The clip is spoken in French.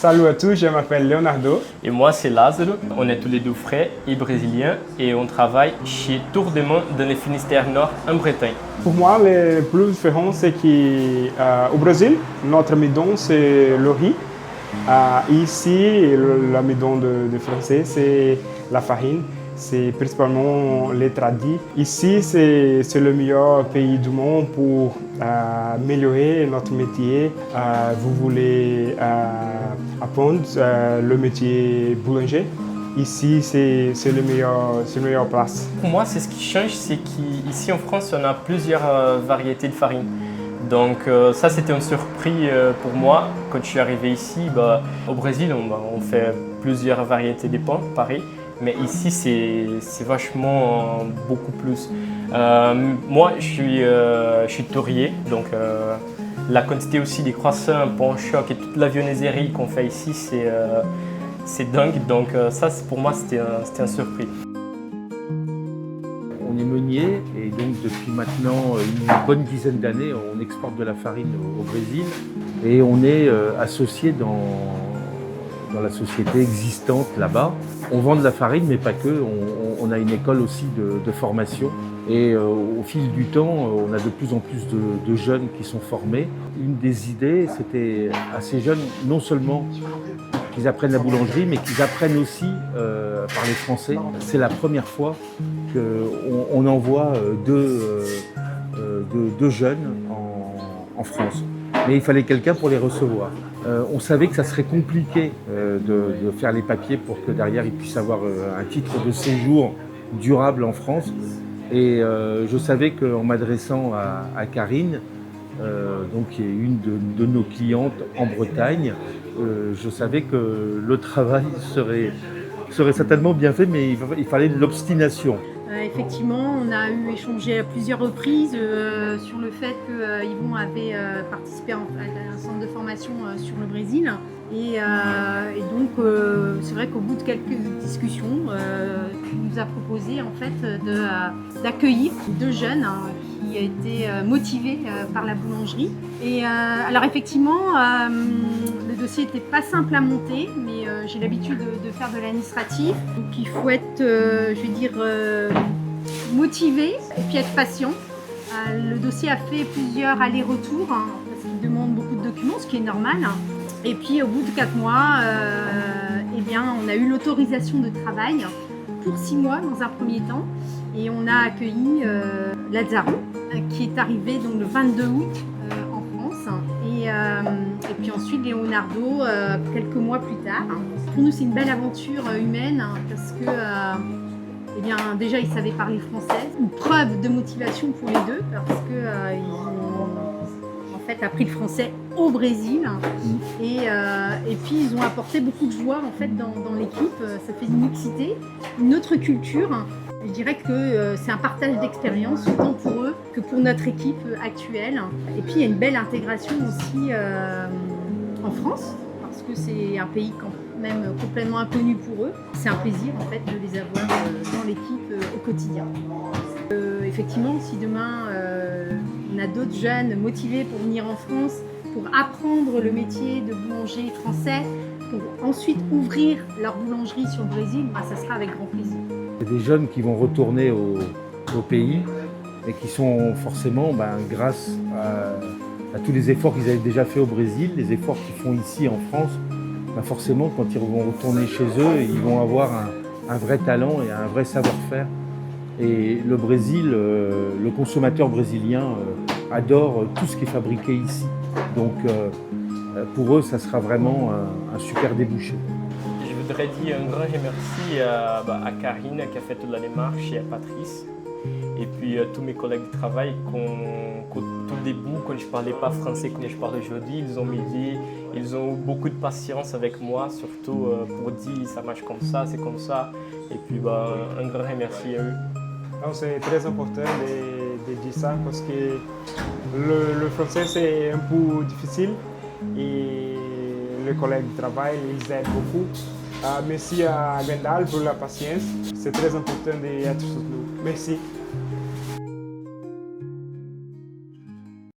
Salut à tous, je m'appelle Leonardo. Et moi, c'est Lázaro. On est tous les deux frères et brésiliens et on travaille chez Tour de Monde dans le Finistère Nord en Bretagne. Pour moi, le plus différent, c'est qu'au Brésil, notre amidon, c'est le riz. Ici, l'amidon de français, c'est la farine. C'est principalement les tradis. Ici, c'est le meilleur pays du monde pour améliorer notre métier. Vous voulez apprendre le métier boulanger. Ici, c'est la meilleure place. Pour moi, c'est ce qui change, c'est qu'ici en France, on a plusieurs variétés de farine. Donc ça, c'était une surprise pour moi quand je suis arrivé ici. Au Brésil, on fait plusieurs variétés de pain, pareil. Mais ici, c'est vachement beaucoup plus. Moi, je suis tourier, donc la quantité aussi des croissants, pain au choc et toute la viennoiserie qu'on fait ici, c'est dingue. Donc ça, pour moi, c'était un surprise. On est meunier et donc depuis maintenant une bonne dizaine d'années, on exporte de la farine au Brésil et on est associé dans la société existante là-bas. On vend de la farine, mais pas que. On a une école aussi de formation. Et au fil du temps, on a de plus en plus de jeunes qui sont formés. Une des idées, c'était à ces jeunes, non seulement qu'ils apprennent la boulangerie, mais qu'ils apprennent aussi à parler français. C'est la première fois qu'on envoie deux jeunes en France. Mais il fallait quelqu'un pour les recevoir. On savait que ça serait compliqué de faire les papiers pour que derrière ils puissent avoir un titre de séjour durable en France. Et je savais qu'en m'adressant à Karine, donc qui est une de nos clientes en Bretagne, je savais que le travail serait certainement bien fait, mais il fallait de l'obstination. Effectivement, on a échangé à plusieurs reprises sur le fait que Yvon avait participé à un centre de formation sur le Brésil. Et donc, c'est vrai qu'au bout de quelques discussions, il nous a proposé en fait d'accueillir deux jeunes qui étaient motivés par la boulangerie. Et alors effectivement, le dossier n'était pas simple à monter, mais j'ai l'habitude de faire de l'administratif. Donc il faut être, je vais dire, motivé et puis être patient. Le dossier a fait plusieurs allers-retours parce qu'il demande beaucoup de documents, ce qui est normal. Et puis au bout de 4 mois, eh bien, on a eu l'autorisation de travail pour 6 mois dans un premier temps. Et on a accueilli Lázaro, qui est arrivé donc, le 22 août en France. Et puis ensuite Leonardo, quelques mois plus tard. Pour nous, c'est une belle aventure humaine parce que eh bien, déjà, ils savaient parler français. Une preuve de motivation pour les deux parce qu'ils ont en fait appris le français au Brésil. Et puis, ils ont apporté beaucoup de joie en fait, dans l'équipe. Ça fait une mixité, une autre culture. Je dirais que c'est un partage d'expérience autant pour eux que pour notre équipe actuelle. Et puis, il y a une belle intégration aussi en France parce que c'est un pays quand même complètement inconnu pour eux. C'est un plaisir en fait de les avoir dans l'équipe au quotidien. Effectivement, si demain on a d'autres jeunes motivés pour venir en France, pour apprendre le métier de boulanger français, pour ensuite ouvrir leur boulangerie sur le Brésil, ça sera avec grand plaisir. C'est des jeunes qui vont retourner au pays et qui sont forcément, grâce à tous les efforts qu'ils avaient déjà fait au Brésil, les efforts qu'ils font ici en France, forcément, quand ils vont retourner chez eux, ils vont avoir un vrai talent et un vrai savoir-faire. Et le Brésil, le consommateur brésilien adore tout ce qui est fabriqué ici. Donc, pour eux, ça sera vraiment un super débouché. Je voudrais dire un grand merci à Karine qui a fait toute la démarche et à Patrice. Et puis tous mes collègues de travail qu'au tout début, quand je ne parlais pas français comme je parle aujourd'hui, ils ont m'aidé, ils ont eu beaucoup de patience avec moi, surtout pour dire ça marche comme ça, c'est comme ça. Et puis un grand merci à eux. C'est très important de dire ça parce que le français c'est un peu difficile et les collègues de travail ils aident beaucoup. Merci à Gwendal pour la patience, c'est très important d'être soutenu. Merci.